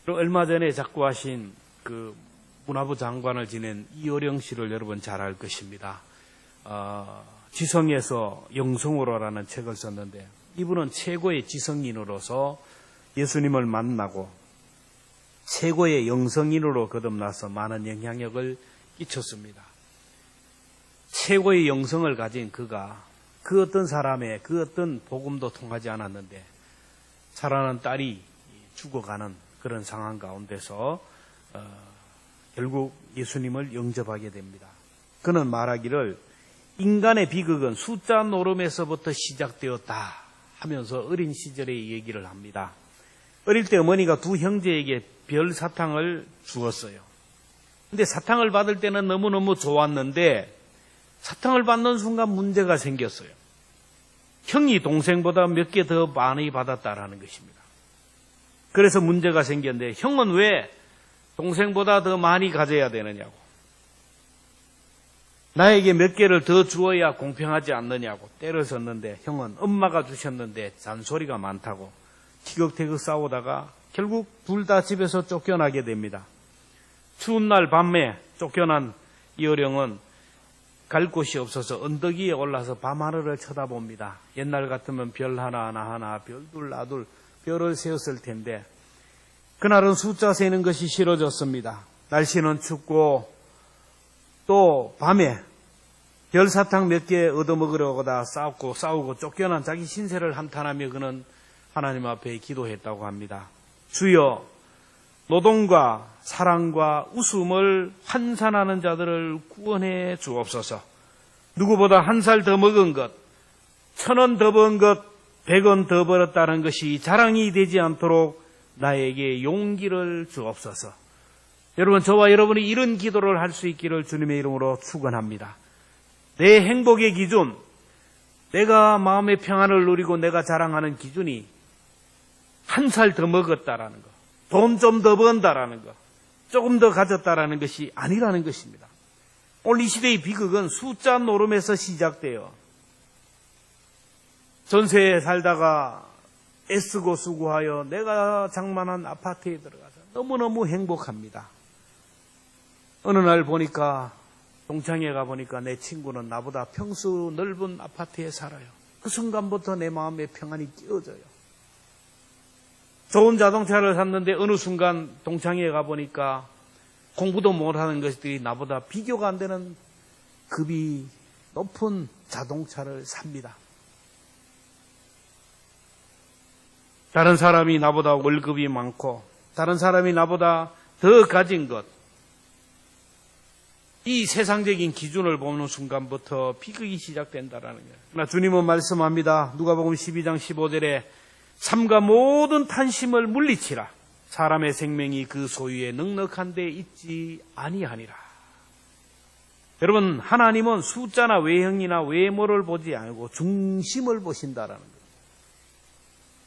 얼마 전에 작고하신 그 문화부 장관을 지낸 이어령 씨를 여러분 잘 알 것입니다. 지성에서 영성으로라는 책을 썼는데 이분은 최고의 지성인으로서 예수님을 만나고 최고의 영성인으로 거듭나서 많은 영향력을 끼쳤습니다. 최고의 영성을 가진 그가 그 어떤 사람의 그 어떤 복음도 통하지 않았는데 사랑하는 딸이 죽어가는 그런 상황 가운데서 결국 예수님을 영접하게 됩니다. 그는 말하기를 인간의 비극은 숫자 노름에서부터 시작되었다 하면서 어린 시절의 얘기를 합니다. 어릴 때 어머니가 두 형제에게 별 사탕을 주었어요. 근데 사탕을 받을 때는 너무너무 좋았는데 사탕을 받는 순간 문제가 생겼어요. 형이 동생보다 몇 개 더 많이 받았다라는 것입니다. 그래서 문제가 생겼는데 형은 왜 동생보다 더 많이 가져야 되느냐고. 나에게 몇 개를 더 주어야 공평하지 않느냐고 때를 썼는데 형은 엄마가 주셨는데 잔소리가 많다고 티격태격 싸우다가 결국 둘 다 집에서 쫓겨나게 됩니다. 추운 날 밤에 쫓겨난 이어령은 갈 곳이 없어서 언덕 위에 올라서 밤하늘을 쳐다봅니다. 옛날 같으면 별 하나 나 하나 별 둘 나 둘 별을 세웠을 텐데 그날은 숫자 세는 것이 싫어졌습니다. 날씨는 춥고 또 밤에 별사탕 몇 개 얻어먹으려고 다 싸우고 쫓겨난 자기 신세를 한탄하며 그는 하나님 앞에 기도했다고 합니다. 주여, 노동과 사랑과 웃음을 환산하는 자들을 구원해 주옵소서. 누구보다 한 살 더 먹은 것, 1,000원 더 번 것, 100원 더 벌었다는 것이 자랑이 되지 않도록 나에게 용기를 주옵소서. 여러분, 저와 여러분이 이런 기도를 할 수 있기를 주님의 이름으로 축원합니다. 내 행복의 기준, 내가 마음의 평안을 누리고 내가 자랑하는 기준이 한 살 더 먹었다라는 것, 돈 좀 더 번다라는 것, 조금 더 가졌다라는 것이 아니라는 것입니다. 오늘 이 시대의 비극은 숫자 노름에서 시작돼요. 전세에 살다가 애쓰고 수고하여 내가 장만한 아파트에 들어가서 너무너무 행복합니다. 어느 날 보니까 동창회 가보니까 내 친구는 나보다 평수 넓은 아파트에 살아요. 그 순간부터 내 마음에 평안이 끼어져요. 좋은 자동차를 샀는데 어느 순간 동창회에 가보니까 공부도 못하는 것들이 나보다 비교가 안 되는 급이 높은 자동차를 삽니다. 다른 사람이 나보다 월급이 많고 다른 사람이 나보다 더 가진 것, 이 세상적인 기준을 보는 순간부터 비극이 시작된다라는 거예요. 그러나 주님은 말씀합니다. 누가복음 12장 15절에 삼가 모든 탄심을 물리치라. 사람의 생명이 그 소유에 넉넉한 데 있지 아니하니라. 여러분, 하나님은 숫자나 외형이나 외모를 보지 않고 중심을 보신다라는 거예요.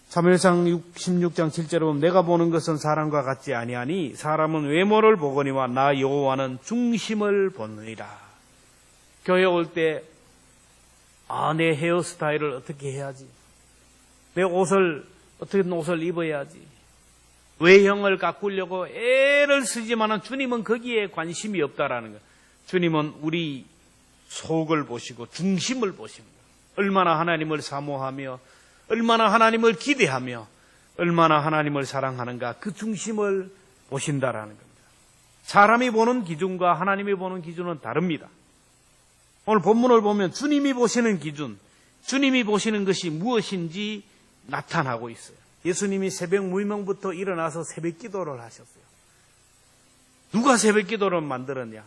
사무엘상 16장 7절에 보면 내가 보는 것은 사람과 같지 아니하니 사람은 외모를 보거니와 나 여호와는 중심을 보느니라. 교회 올 때 내 헤어스타일을 어떻게 해야지, 내 옷을 어떻게 옷을 입어야지, 외형을 가꾸려고 애를 쓰지만은 주님은 거기에 관심이 없다라는 거예요. 주님은 우리 속을 보시고 중심을 보십니다. 얼마나 하나님을 사모하며 얼마나 하나님을 기대하며 얼마나 하나님을 사랑하는가, 그 중심을 보신다라는 겁니다. 사람이 보는 기준과 하나님이 보는 기준은 다릅니다. 오늘 본문을 보면 주님이 보시는 기준, 주님이 보시는 것이 무엇인지 나타나고 있어요. 예수님이 새벽 무명부터 일어나서 새벽 기도를 하셨어요. 누가 새벽 기도를 만들었냐?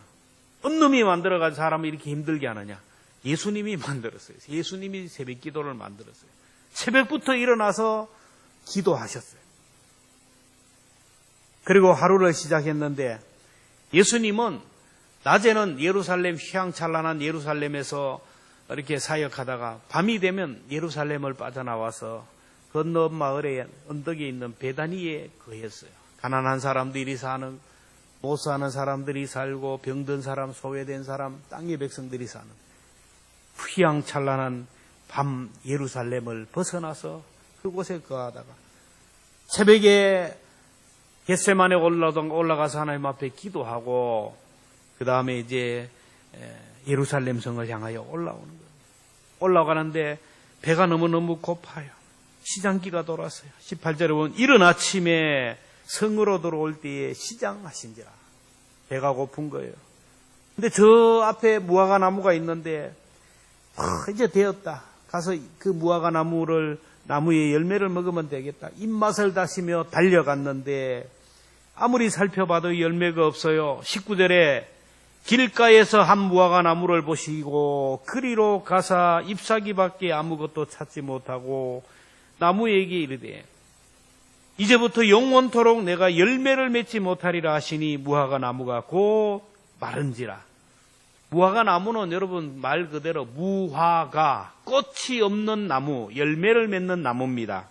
언놈이 만들어가지고 사람을 이렇게 힘들게 하느냐? 예수님이 만들었어요. 예수님이 새벽 기도를 만들었어요. 새벽부터 일어나서 기도하셨어요. 그리고 하루를 시작했는데 예수님은 낮에는 예루살렘 휘황찬란한 예루살렘에서 이렇게 사역하다가 밤이 되면 예루살렘을 빠져나와서 건너 마을에 언덕에 있는 베다니에 거했어요. 가난한 사람들이 사는, 못 사는 사람들이 살고 병든 사람, 소외된 사람, 땅의 백성들이 사는 휘황찬란한 밤 예루살렘을 벗어나서 그곳에 거하다가 새벽에 겟세마네 올라가서 하나님 앞에 기도하고 그 다음에 이제 예루살렘 성을 향하여 올라오는 거예요. 올라가는데 배가 너무너무 고파요. 시장기가 돌았어요. 18절에 보면 이른 아침에 성으로 들어올 때에 시장하신지라. 배가 고픈 거예요. 근데 저 앞에 무화과 나무가 있는데 이제 되었다. 가서 그 무화과 나무의 열매를 먹으면 되겠다. 입맛을 다시며 달려갔는데 아무리 살펴봐도 열매가 없어요. 19절에 길가에서 한 무화과 나무를 보시고 그리로 가사 잎사귀밖에 아무것도 찾지 못하고 나무에게 이르되 이제부터 영원토록 내가 열매를 맺지 못하리라 하시니 무화과 나무가 곧 마른지라. 무화과 나무는 여러분 말 그대로 무화과, 꽃이 없는 나무, 열매를 맺는 나무입니다.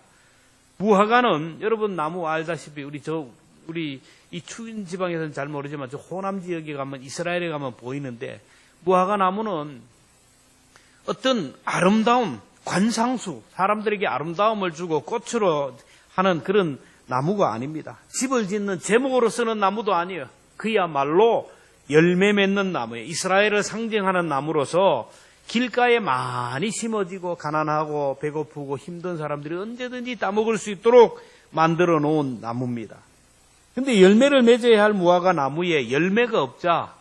무화과는 여러분 나무 알다시피 우리 이 추운 지방에서는 잘 모르지만 저 호남 지역에 가면 이스라엘에 가면 보이는데 무화과 나무는 어떤 아름다움, 관상수, 사람들에게 아름다움을 주고 꽃으로 하는 그런 나무가 아닙니다. 집을 짓는 제목으로 쓰는 나무도 아니에요. 그야말로 열매 맺는 나무예요. 이스라엘을 상징하는 나무로서 길가에 많이 심어지고 가난하고 배고프고 힘든 사람들이 언제든지 따먹을 수 있도록 만들어 놓은 나무입니다. 근데 열매를 맺어야 할 무화과 나무에 열매가 없자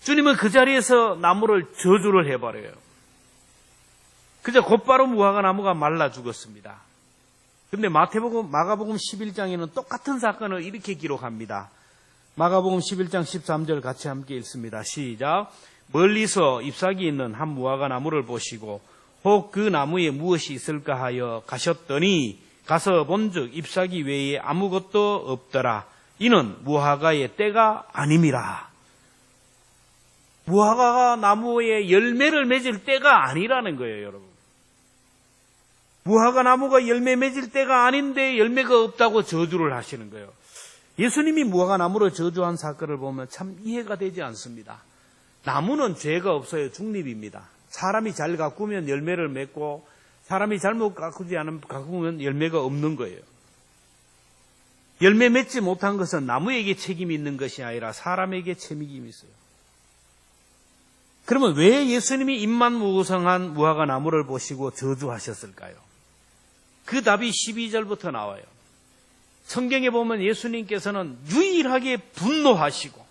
주님은 그 자리에서 나무를 저주를 해버려요. 그저 곧바로 무화과 나무가 말라 죽었습니다. 근데 마가복음 11장에는 똑같은 사건을 이렇게 기록합니다. 마가복음 11장 13절 같이 함께 읽습니다. 시작. 멀리서 잎사귀 있는 한 무화과 나무를 보시고 혹 그 나무에 무엇이 있을까 하여 가셨더니 가서 본즉 잎사귀 외에 아무것도 없더라. 이는 무화과의 때가 아님이라. 무화과가 나무에 열매를 맺을 때가 아니라는 거예요, 여러분. 무화과 나무가 열매 맺을 때가 아닌데 열매가 없다고 저주를 하시는 거예요. 예수님이 무화과 나무를 저주한 사건을 보면 참 이해가 되지 않습니다. 나무는 죄가 없어요. 중립입니다. 사람이 잘 가꾸면 열매를 맺고 사람이 잘못 가꾸면 열매가 없는 거예요. 열매 맺지 못한 것은 나무에게 책임이 있는 것이 아니라 사람에게 책임이 있어요. 그러면 왜 예수님이 입만무성한 무화과 나무를 보시고 저주하셨을까요? 그 답이 12절부터 나와요. 성경에 보면 예수님께서는 유일하게 분노하시고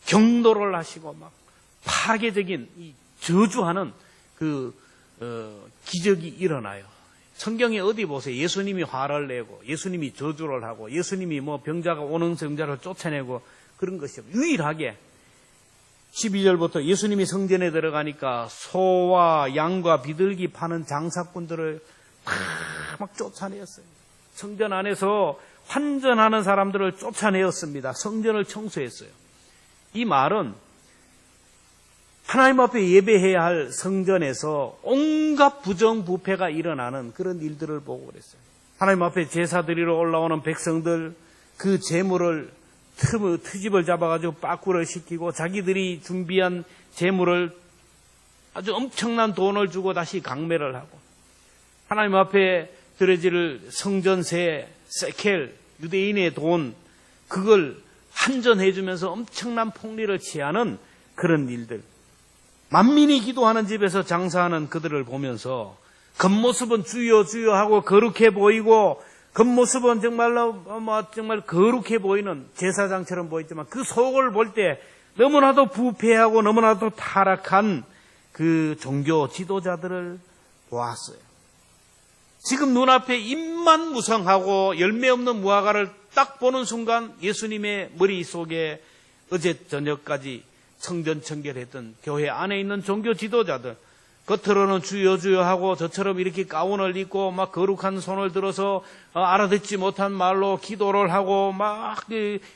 경도를 하시고 막 파괴적인 이 저주하는 기적이 일어나요. 성경에 어디 보세요. 예수님이 화를 내고 예수님이 저주를 하고 예수님이 병자가 오는 병자를 쫓아내고 그런 것이 유일하게 12절부터 예수님이 성전에 들어가니까 소와 양과 비둘기 파는 장사꾼들을 막 쫓아내었어요. 성전 안에서 환전하는 사람들을 쫓아내었습니다. 성전을 청소했어요. 이 말은 하나님 앞에 예배해야 할 성전에서 온갖 부정부패가 일어나는 그런 일들을 보고 그랬어요. 하나님 앞에 제사 드리러 올라오는 백성들 그 제물을 트집을 잡아가지고 빠꾸를 시키고 자기들이 준비한 제물을 아주 엄청난 돈을 주고 다시 강매를 하고 하나님 앞에 드려질 성전세, 세켈, 유대인의 돈 그걸 환전해주면서 엄청난 폭리를 취하는 그런 일들. 만민이 기도하는 집에서 장사하는 그들을 보면서 겉모습은 주여 주여 하고 거룩해 보이고 겉모습은 정말로 정말 거룩해 보이는 제사장처럼 보이지만 그 속을 볼 때 너무나도 부패하고 너무나도 타락한 그 종교 지도자들을 보았어요. 지금 눈앞에 잎만 무성하고 열매 없는 무화과를 딱 보는 순간 예수님의 머릿속에 어제 저녁까지 청전청결했던 교회 안에 있는 종교 지도자들 겉으로는 주여 주여 하고 저처럼 이렇게 가운을 입고 막 거룩한 손을 들어서 알아듣지 못한 말로 기도를 하고 막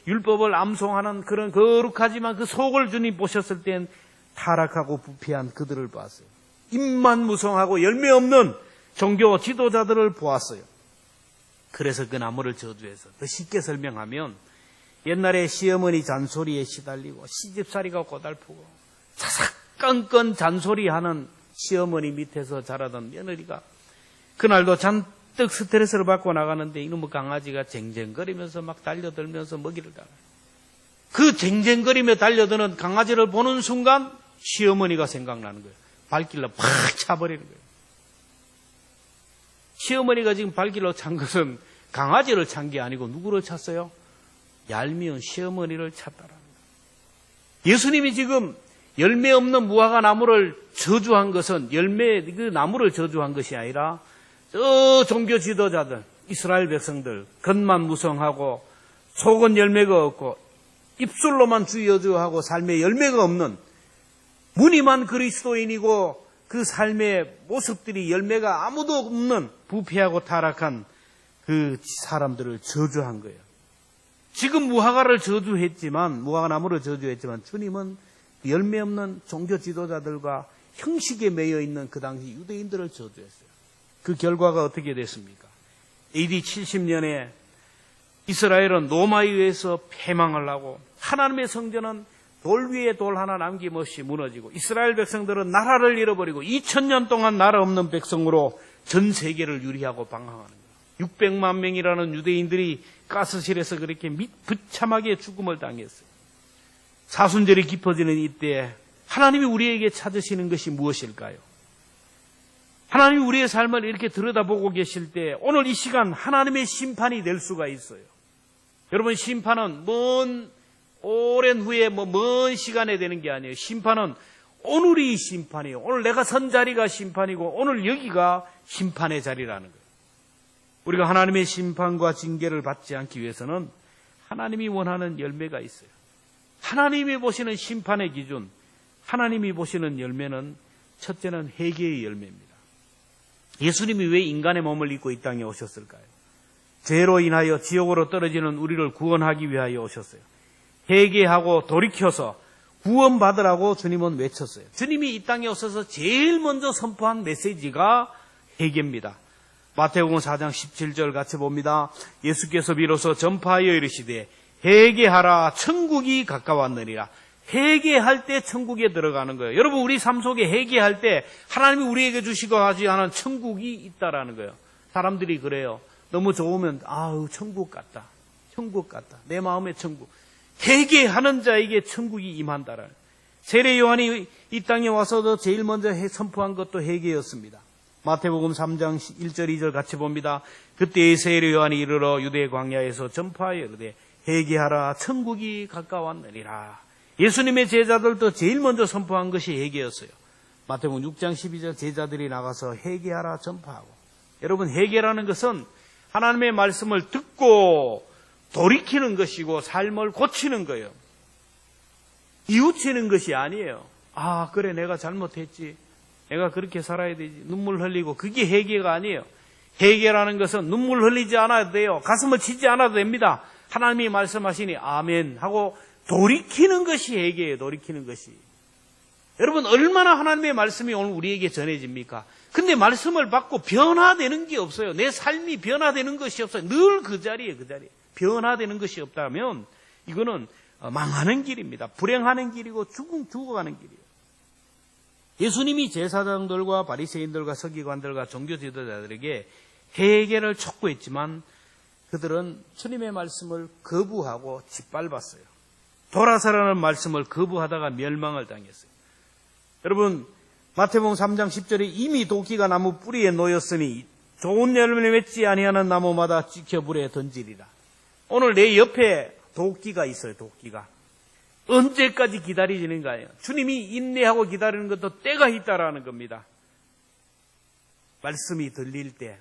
율법을 암송하는 그런 거룩하지만 그 속을 주님 보셨을 땐 타락하고 부패한 그들을 봤어요. 입만 무성하고 열매 없는 종교 지도자들을 보았어요. 그래서 그 나무를 저주해서 더 쉽게 설명하면 옛날에 시어머니 잔소리에 시달리고 시집살이가 고달프고 사사건건 잔소리하는 시어머니 밑에서 자라던 며느리가 그날도 잔뜩 스트레스를 받고 나가는데 이놈의 강아지가 쟁쟁거리면서 막 달려들면서 먹이를 달아요. 그 쟁쟁거리며 달려드는 강아지를 보는 순간 시어머니가 생각나는 거예요. 발길로 팍 차버리는 거예요. 시어머니가 지금 발길로 찬 것은 강아지를 찬 게 아니고 누구를 찼어요? 얄미운 시어머니를 찼다라는 거예요. 예수님이 지금 열매 없는 무화과 나무를 저주한 것은 그 나무를 저주한 것이 아니라 저 종교 지도자들, 이스라엘 백성들, 겉만 무성하고 속은 열매가 없고 입술로만 주여주하고 삶에 열매가 없는 무늬만 그리스도인이고 그 삶의 모습들이 열매가 아무도 없는 부패하고 타락한 그 사람들을 저주한 거예요. 지금 무화과 나무를 저주했지만 주님은 열매 없는 종교 지도자들과 형식에 매여 있는 그 당시 유대인들을 저주했어요. 그 결과가 어떻게 됐습니까? AD 70년에 이스라엘은 로마에 의해서 패망을 하고 하나님의 성전은 돌 위에 돌 하나 남김없이 무너지고 이스라엘 백성들은 나라를 잃어버리고 2000년 동안 나라 없는 백성으로 전 세계를 유리하고 방황하는 거예요. 600만 명이라는 유대인들이 가스실에서 그렇게 비참하게 죽음을 당했어요. 사순절이 깊어지는 이때 하나님이 우리에게 찾으시는 것이 무엇일까요? 하나님이 우리의 삶을 이렇게 들여다보고 계실 때 오늘 이 시간 하나님의 심판이 될 수가 있어요. 여러분, 심판은 오랜 후에 먼 시간에 되는 게 아니에요. 심판은 오늘이 심판이에요. 오늘 내가 선 자리가 심판이고 오늘 여기가 심판의 자리라는 거예요. 우리가 하나님의 심판과 징계를 받지 않기 위해서는 하나님이 원하는 열매가 있어요. 하나님이 보시는 심판의 기준, 하나님이 보시는 열매는 첫째는 회개의 열매입니다. 예수님이 왜 인간의 몸을 입고 이 땅에 오셨을까요? 죄로 인하여 지옥으로 떨어지는 우리를 구원하기 위하여 오셨어요. 회개하고 돌이켜서 구원받으라고 주님은 외쳤어요. 주님이 이 땅에 오셔서 제일 먼저 선포한 메시지가 회개입니다. 마태복음 4장 17절 같이 봅니다. 예수께서 비로소 전파하여 이르시되 회개하라 천국이 가까웠느니라. 회개할 때 천국에 들어가는 거예요. 여러분, 우리 삶 속에 회개할 때 하나님이 우리에게 주시고 하지 않은 천국이 있다라는 거예요. 사람들이 그래요. 너무 좋으면 아우 천국 같다. 천국 같다. 내 마음의 천국. 회개하는 자에게 천국이 임한다라는 거예요. 세례 요한이 이 땅에 와서도 제일 먼저 선포한 것도 회개였습니다. 마태복음 3장 1절 2절 같이 봅니다. 그때 세례 요한이 이르러 유대 광야에서 전파하여 이르되 회개하라 천국이 가까웠느니라. 예수님의 제자들도 제일 먼저 선포한 것이 회개였어요. 마태복음 6장 12절 제자들이 나가서 회개하라 전파하고. 여러분, 회개라는 것은 하나님의 말씀을 듣고 돌이키는 것이고 삶을 고치는 거예요. 이웃치는 것이 아니에요. 아, 그래, 내가 잘못했지. 내가 그렇게 살아야 되지. 눈물 흘리고. 그게 회개가 아니에요. 회개라는 것은 눈물 흘리지 않아도 돼요. 가슴을 치지 않아도 됩니다. 하나님이 말씀하시니 아멘 하고 돌이키는 것이 회개예요. 돌이키는 것이. 여러분, 얼마나 하나님의 말씀이 오늘 우리에게 전해집니까? 근데 말씀을 받고 변화되는 게 없어요. 내 삶이 변화되는 것이 없어요. 늘 그 자리에 그 자리에. 변화되는 것이 없다면 이거는 망하는 길입니다. 불행하는 길이고 죽어가는 길이에요. 예수님이 제사장들과 바리새인들과 서기관들과 종교 지도자들에게 회개를 촉구했지만 그들은 주님의 말씀을 거부하고 짓밟았어요. 돌아서라는 말씀을 거부하다가 멸망을 당했어요. 여러분, 마태복음 3장 10절에 이미 도끼가 나무 뿌리에 놓였으니 좋은 열매를 맺지 아니하는 나무마다 찍혀 불에 던지리라. 오늘 내 옆에 도끼가 있어요. 도끼가. 언제까지 기다리시는 거예요? 주님이 인내하고 기다리는 것도 때가 있다라는 겁니다. 말씀이 들릴 때,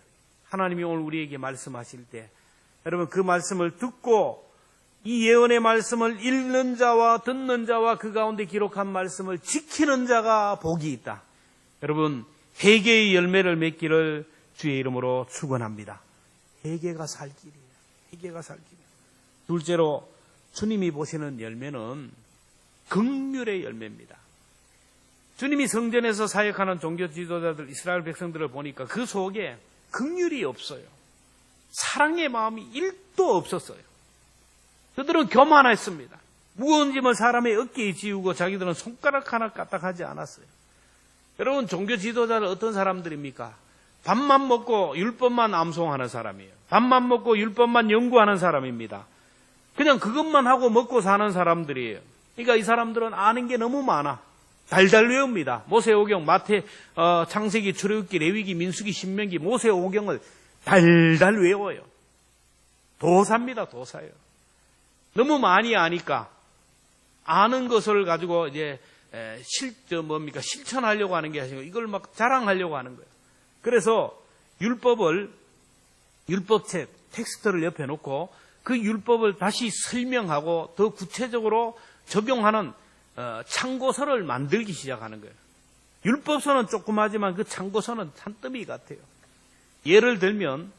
하나님이 오늘 우리에게 말씀하실 때, 여러분, 그 말씀을 듣고 이 예언의 말씀을 읽는 자와 듣는 자와 그 가운데 기록한 말씀을 지키는 자가 복이 있다. 여러분, 회개의 열매를 맺기를 주의 이름으로 축원합니다. 회개가 살 길이에요. 회개가 살 길이에요. 둘째로 주님이 보시는 열매는 긍휼의 열매입니다. 주님이 성전에서 사역하는 종교 지도자들, 이스라엘 백성들을 보니까 그 속에 긍휼이 없어요. 사랑의 마음이 1도 없었어요. 그들은 교만했습니다. 무거운 짐을 사람의 어깨에 지우고 자기들은 손가락 하나 까딱하지 않았어요. 여러분, 종교 지도자는 어떤 사람들입니까? 밥만 먹고 율법만 암송하는 사람이에요. 밥만 먹고 율법만 연구하는 사람입니다. 그냥 그것만 하고 먹고 사는 사람들이에요. 그러니까 이 사람들은 아는 게 너무 많아. 달달 외웁니다. 모세오경, 마태, 창세기, 출애굽기, 레위기, 민수기, 신명기, 모세오경을 달달 외워요. 도사입니다, 도사예요. 너무 많이 아니까 아는 것을 가지고 이제 실천하려고 하는 게 아니고 이걸 막 자랑하려고 하는 거예요. 그래서 율법책, 텍스트를 옆에 놓고 그 율법을 다시 설명하고 더 구체적으로 적용하는 참고서를 만들기 시작하는 거예요. 율법서는 조그마하지만 그 참고서는 산더미 같아요. 예를 들면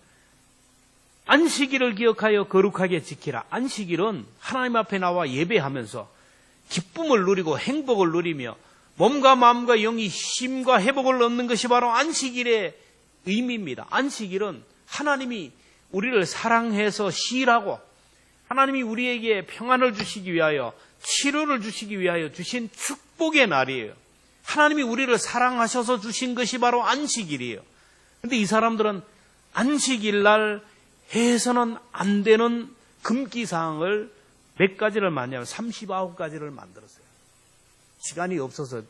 안식일을 기억하여 거룩하게 지키라. 안식일은 하나님 앞에 나와 예배하면서 기쁨을 누리고 행복을 누리며 몸과 마음과 영이 쉼과 회복을 얻는 것이 바로 안식일의 의미입니다. 안식일은 하나님이 우리를 사랑해서 쉬라고, 하나님이 우리에게 평안을 주시기 위하여, 치료를 주시기 위하여 주신 축복의 날이에요. 하나님이 우리를 사랑하셔서 주신 것이 바로 안식일이에요. 그런데 이 사람들은 안식일 날 해서는 안 되는 금기사항을 몇 가지를 만들냐면 39가지를 만들었어요. 시간이 없어서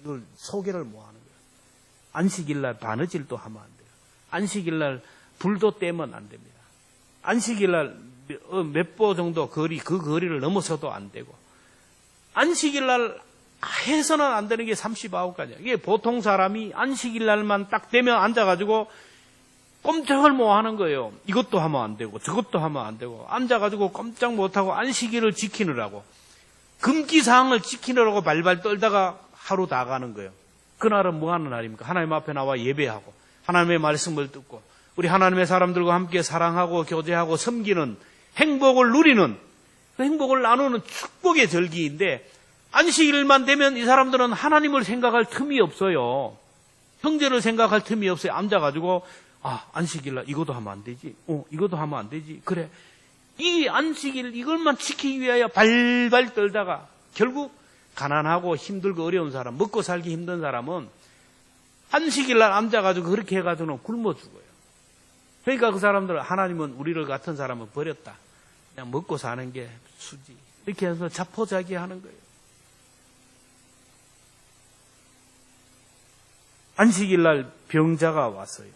이걸 소개를 못 하는 거예요. 안식일 날 바느질도 하면 안 돼요. 안식일 날 불도 떼면 안 됩니다. 안식일 날 몇 보 정도 거리, 그 거리를 넘어서도 안 되고, 안식일 날 해서는 안 되는 게 39가지예요. 이게 보통 사람이 안식일 날만 딱 되면 앉아가지고 꼼짝을 못 하는 거예요. 이것도 하면 안 되고 저것도 하면 안 되고 앉아가지고 꼼짝 못하고 안식일을 지키느라고, 금기사항을 지키느라고 발발 떨다가 하루 다 가는 거예요. 그날은 뭐 하는 날입니까? 하나님 앞에 나와 예배하고 하나님의 말씀을 듣고 우리 하나님의 사람들과 함께 사랑하고 교제하고 섬기는, 행복을 누리는, 그 행복을 나누는 축복의 절기인데, 안식일만 되면 이 사람들은 하나님을 생각할 틈이 없어요. 형제를 생각할 틈이 없어요. 앉아가지고 안식일날 이것도 하면 안 되지, 이것도 하면 안 되지. 그래, 이 안식일 이것만 지키기 위하여 발발 떨다가 결국 가난하고 힘들고 어려운 사람, 먹고 살기 힘든 사람은 안식일날 앉아가지고 그렇게 해가지고는 굶어 죽어요. 그러니까 그 사람들은 하나님은 우리를 같은 사람을 버렸다, 그냥 먹고 사는 게 수지, 이렇게 해서 자포자기하는 거예요. 안식일날 병자가 왔어요.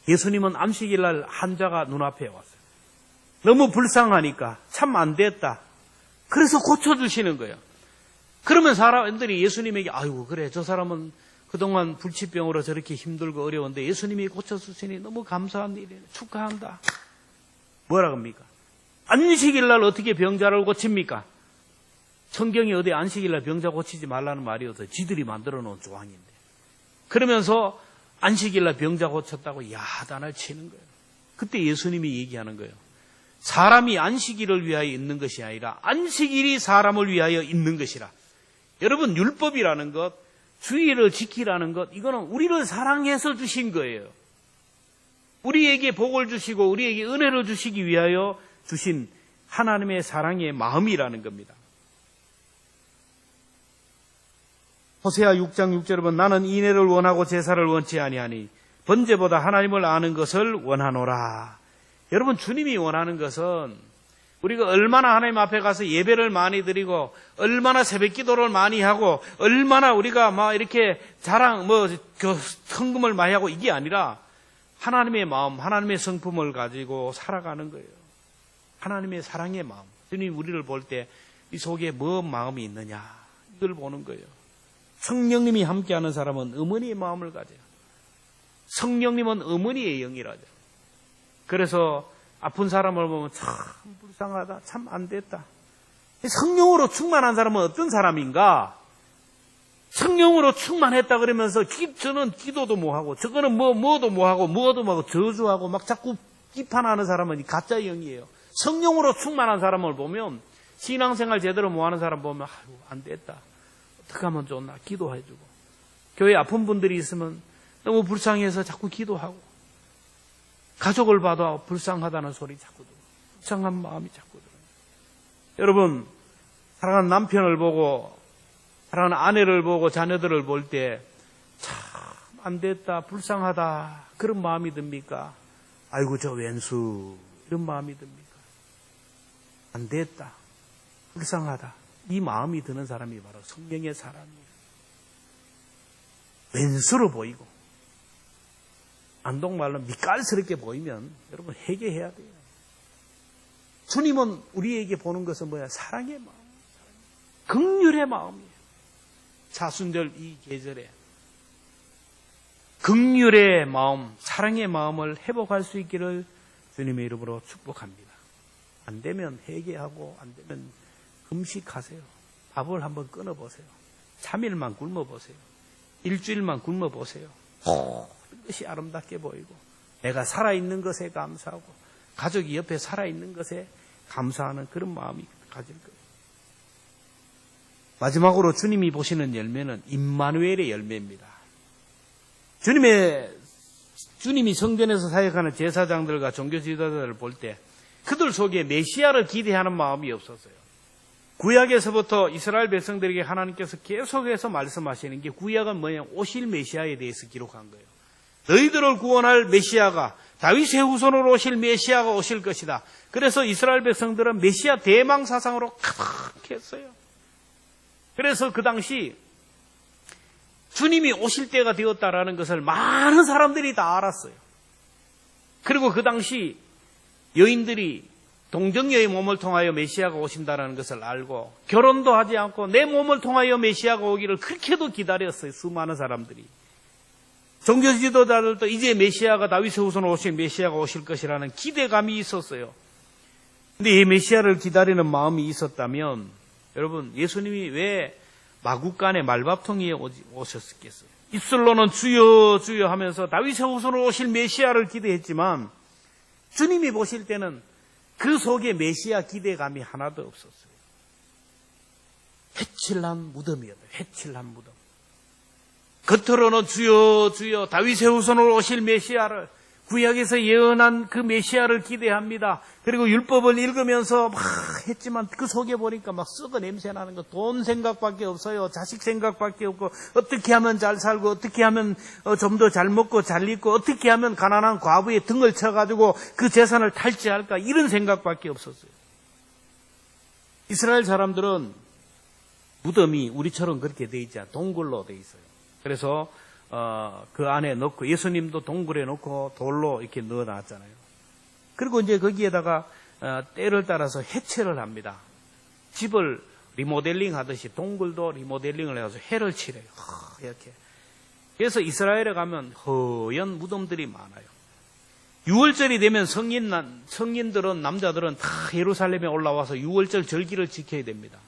예수님은 안식일날 환자가 눈앞에 왔어요. 너무 불쌍하니까 참 안 됐다, 그래서 고쳐주시는 거예요. 그러면 사람들이 예수님에게 아이고 그래, 저 사람은 그동안 불치병으로 저렇게 힘들고 어려운데 예수님이 고쳐주시니 너무 감사한 일이에요, 축하한다. 뭐라 합니까? 안식일날 어떻게 병자를 고칩니까? 성경이 어디 안식일날 병자 고치지 말라는 말이 없어요. 지들이 만들어 놓은 조항인데. 그러면서 안식일날 병자 고쳤다고 야단을 치는 거예요. 그때 예수님이 얘기하는 거예요. 사람이 안식일을 위하여 있는 것이 아니라 안식일이 사람을 위하여 있는 것이라. 여러분, 율법이라는 것, 주의를 지키라는 것, 이거는 우리를 사랑해서 주신 거예요. 우리에게 복을 주시고 우리에게 은혜를 주시기 위하여 주신 하나님의 사랑의 마음이라는 겁니다. 호세아 6장 6절에 보면 나는 인애를 원하고 제사를 원치 아니하니 번제보다 하나님을 아는 것을 원하노라. 여러분, 주님이 원하는 것은 우리가 얼마나 하나님 앞에 가서 예배를 많이 드리고 얼마나 새벽 기도를 많이 하고 얼마나 우리가 막 이렇게 헌금을 많이 하고, 이게 아니라 하나님의 마음, 하나님의 성품을 가지고 살아가는 거예요. 하나님의 사랑의 마음. 주님 우리를 볼 때 이 속에 뭐 마음이 있느냐, 이걸 보는 거예요. 성령님이 함께하는 사람은 어머니의 마음을 가져요. 성령님은 어머니의 영이라죠. 그래서 아픈 사람을 보면 참 불쌍하다, 참 안 됐다. 성령으로 충만한 사람은 어떤 사람인가? 성령으로 충만했다 그러면서 저는 기도도 뭐하고 저거는 뭐도 뭐하고 뭐도 뭐하고 저주하고 막 자꾸 비판하는 사람은 가짜 영이에요. 성령으로 충만한 사람을 보면, 신앙생활 제대로 못하는 사람 보면 아이고 안 됐다, 어떻게 하면 좋나, 기도해주고, 교회 아픈 분들이 있으면 너무 불쌍해서 자꾸 기도하고, 가족을 봐도 불쌍하다는 소리 자꾸 들고, 불쌍한 마음이 자꾸 들어요. 여러분, 사랑하는 남편을 보고, 사랑하는 아내를 보고, 자녀들을 볼 때 참 안 됐다, 불쌍하다, 그런 마음이 듭니까? 아이고, 저 왼수, 이런 마음이 듭니까? 안 됐다, 불쌍하다, 이 마음이 드는 사람이 바로 성령의 사람이에요. 왼수로 보이고, 안동말로 밑깔스럽게 보이면 여러분 회개해야 돼요. 주님은 우리에게 보는 것은 뭐야? 사랑의 마음, 긍휼의 마음이에요. 사순절 이 계절에 긍휼의 마음, 사랑의 마음을 회복할 수 있기를 주님의 이름으로 축복합니다. 안 되면 회개하고, 안 되면 금식하세요. 밥을 한번 끊어보세요. 3일만 굶어보세요. 일주일만 굶어보세요. 그것이 아름답게 보이고, 내가 살아있는 것에 감사하고, 가족이 옆에 살아있는 것에 감사하는 그런 마음이 가질 거예요. 마지막으로 주님이 보시는 열매는 임마누엘의 열매입니다. 주님이 성전에서 사역하는 제사장들과 종교 지도자들을 볼 때 그들 속에 메시아를 기대하는 마음이 없었어요. 구약에서부터 이스라엘 백성들에게 하나님께서 계속해서 말씀하시는 게, 구약은 뭐냐? 오실 메시아에 대해서 기록한 거예요. 너희들을 구원할 메시아가, 다윗의 후손으로 오실 메시아가 오실 것이다. 그래서 이스라엘 백성들은 메시아 대망 사상으로 가득했어요. 그래서 그 당시 주님이 오실 때가 되었다라는 것을 많은 사람들이 다 알았어요. 그리고 그 당시 여인들이 동정녀의 몸을 통하여 메시아가 오신다는 것을 알고 결혼도 하지 않고 내 몸을 통하여 메시아가 오기를 그렇게도 기다렸어요. 수많은 사람들이. 종교 지도자들도 이제 메시아가, 다윗의 후손으로 오신 메시아가 오실 것이라는 기대감이 있었어요. 근데 이 메시아를 기다리는 마음이 있었다면, 여러분, 예수님이 왜 마구간의 말밥통에 오셨겠어요? 입술로는 주여 주여 하면서 다윗의 후손으로 오실 메시아를 기대했지만, 주님이 보실 때는 그 속에 메시아 기대감이 하나도 없었어요. 회칠한 무덤이었어요. 회칠한 무덤. 겉으로는 주여 주여 다윗의 후손으로 오실 메시아를, 구약에서 예언한 그 메시아를 기대합니다. 그리고 율법을 읽으면서 막 했지만 그 속에 보니까 막 썩어 냄새 나는 거, 돈 생각밖에 없어요. 자식 생각밖에 없고, 어떻게 하면 잘 살고, 어떻게 하면 좀 더 잘 먹고 잘 입고, 어떻게 하면 가난한 과부의 등을 쳐가지고 그 재산을 탈취할까, 이런 생각밖에 없었어요. 이스라엘 사람들은 무덤이 우리처럼 그렇게 돼 있지 않아요. 동굴로 돼 있어요. 그래서 그 안에 넣고, 예수님도 동굴에 넣고 돌로 이렇게 넣어놨잖아요. 그리고 이제 거기에다가 때를 따라서 해체를 합니다. 집을 리모델링 하듯이 동굴도 리모델링을 해서 해를 칠해요. 이렇게. 그래서 이스라엘에 가면 허연 무덤들이 많아요. 6월절이 되면 성인들은, 남자들은 다 예루살렘에 올라와서 6월절 절기를 지켜야 됩니다.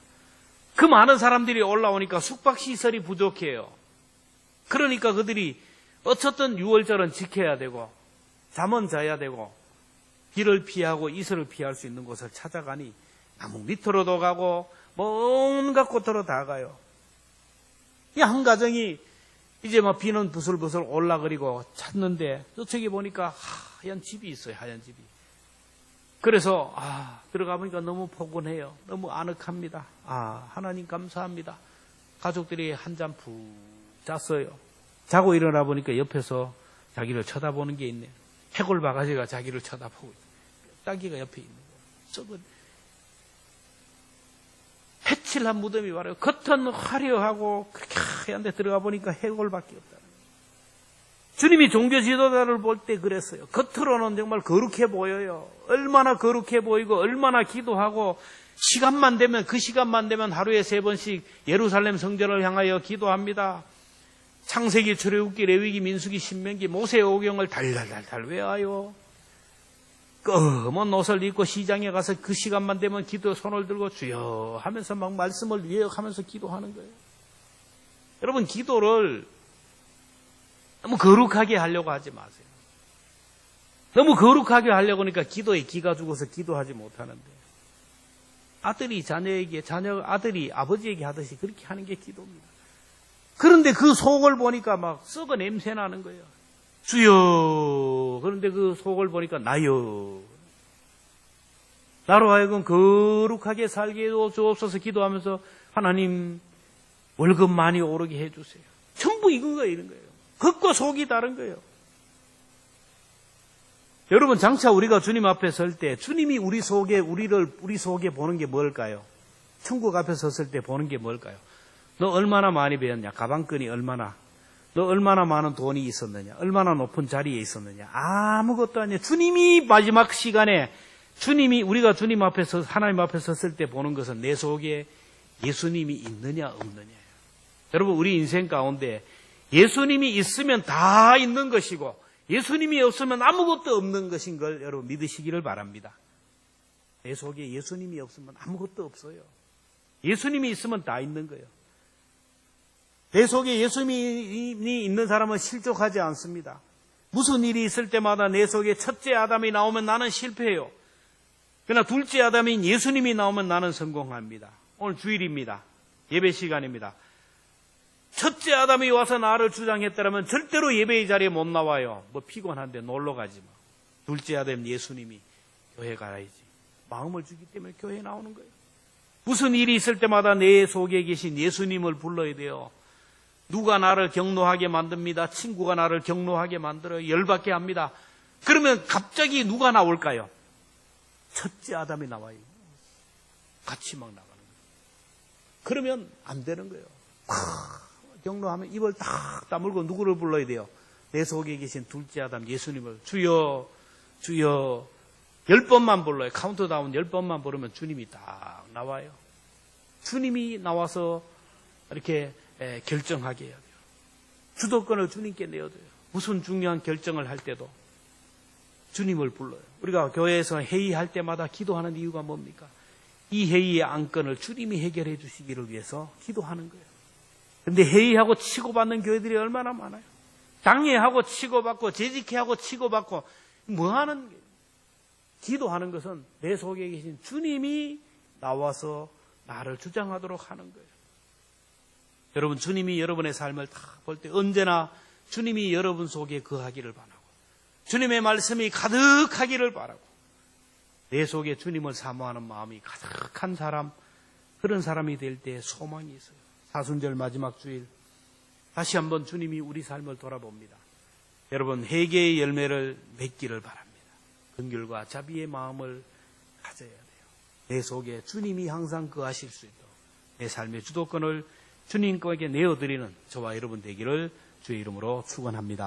그 많은 사람들이 올라오니까 숙박시설이 부족해요. 그러니까 그들이 어쨌든 6월절은 지켜야 되고, 잠은 자야 되고, 비를 피하고 이슬을 피할 수 있는 곳을 찾아가니 나무 밑으로도 가고 온갖 곳으로 다 가요. 이 한 가정이 이제 막 비는 부슬부슬 올라그리고 찾는데 저쪽에 보니까 하얀 집이 있어요. 하얀 집이. 그래서 들어가 보니까 너무 포근해요. 너무 아늑합니다. 하나님 감사합니다. 가족들이 한잠 푹 잤어요. 자고 일어나 보니까 옆에서 자기를 쳐다보는 게 있네요. 해골 바가지가 자기를 쳐다보고 있어요. 뼈다귀가 옆에 있는 거예요. 썩은 해칠한 무덤이 말이에요. 겉은 화려하고 그렇게 하얀데 들어가 보니까 해골밖에 없다는 거예요. 주님이 종교 지도자를 볼 때 그랬어요. 겉으로는 정말 거룩해 보여요. 얼마나 거룩해 보이고 얼마나 기도하고, 시간만 되면, 그 시간만 되면 하루에 3번씩 예루살렘 성전을 향하여 기도합니다. 창세기, 출애굽기, 레위기, 민수기, 신명기, 모세 오경을 달달달달 외워요. 검은 옷을 입고 시장에 가서 그 시간만 되면 기도 손을 들고 주여 하면서 막 말씀을 요약하면서 기도하는 거예요. 여러분, 기도를 너무 거룩하게 하려고 하지 마세요. 너무 거룩하게 하려고 하니까 기도에 기가 죽어서 기도하지 못하는데, 아들이 자녀에게, 아들이 아버지에게 하듯이 그렇게 하는 게 기도입니다. 그런데 그 속을 보니까 막 썩어 냄새 나는 거예요. 주여. 그런데 그 속을 보니까 나여. 나로 하여금 거룩하게 살게 해주옵소서 기도하면서 하나님 월급 많이 오르게 해주세요. 전부 이런 거예요. 흙과 속이 다른 거예요. 여러분, 장차 우리가 주님 앞에 설 때 주님이 우리 속에 보는 게 뭘까요? 천국 앞에 섰을 때 보는 게 뭘까요? 너 얼마나 많이 배웠냐? 가방끈이 얼마나? 너 얼마나 많은 돈이 있었느냐? 얼마나 높은 자리에 있었느냐? 아무것도 아니에요. 주님이 마지막 시간에 우리가 주님 앞에 하나님 앞에 섰을 때 보는 것은 내 속에 예수님이 있느냐 없느냐예요. 여러분, 우리 인생 가운데 예수님이 있으면 다 있는 것이고 예수님이 없으면 아무것도 없는 것인 걸 여러분 믿으시기를 바랍니다. 내 속에 예수님이 없으면 아무것도 없어요. 예수님이 있으면 다 있는 거예요. 내 속에 예수님이 있는 사람은 실족하지 않습니다. 무슨 일이 있을 때마다 내 속에 첫째 아담이 나오면 나는 실패해요. 그러나 둘째 아담인 예수님이 나오면 나는 성공합니다. 오늘 주일입니다. 예배 시간입니다. 첫째 아담이 와서 나를 주장했다면 절대로 예배의 자리에 못 나와요. 뭐 피곤한데 놀러 가지 마. 둘째 아담 예수님이 교회 가야지. 마음을 주기 때문에 교회에 나오는 거예요. 무슨 일이 있을 때마다 내 속에 계신 예수님을 불러야 돼요. 누가 나를 경노하게 만듭니다. 친구가 나를 경노하게 만들어요. 열받게 합니다. 그러면 갑자기 누가 나올까요? 첫째 아담이 나와요. 같이 막 나가는 거예요. 그러면 안 되는 거예요. 경노하면 입을 딱 다물고 누구를 불러야 돼요? 내 속에 계신 둘째 아담 예수님을 주여 주여 10번만 불러요. 카운트다운 10번만 부르면 주님이 딱 나와요. 주님이 나와서 이렇게 결정하게 해야 돼요. 주도권을 주님께 내어줘요. 무슨 중요한 결정을 할 때도 주님을 불러요. 우리가 교회에서 회의할 때마다 기도하는 이유가 뭡니까? 이 회의의 안건을 주님이 해결해 주시기를 위해서 기도하는 거예요. 그런데 회의하고 치고받는 교회들이 얼마나 많아요. 장애하고 치고받고 재직해하고 치고받고 뭐하는 거예요? 기도하는 것은 내 속에 계신 주님이 나와서 나를 주장하도록 하는 거예요. 여러분, 주님이 여러분의 삶을 다 볼 때 언제나 주님이 여러분 속에 거하기를 바라고 주님의 말씀이 가득하기를 바라고 내 속에 주님을 사모하는 마음이 가득한 사람, 그런 사람이 될 때 소망이 있어요. 사순절 마지막 주일 다시 한번 주님이 우리 삶을 돌아봅니다. 여러분, 회개의 열매를 맺기를 바랍니다. 긍휼과 자비의 마음을 가져야 돼요. 내 속에 주님이 항상 거하실 수 있도록 내 삶의 주도권을 주님께 내어드리는 저와 여러분 되기를 주의 이름으로 축원합니다.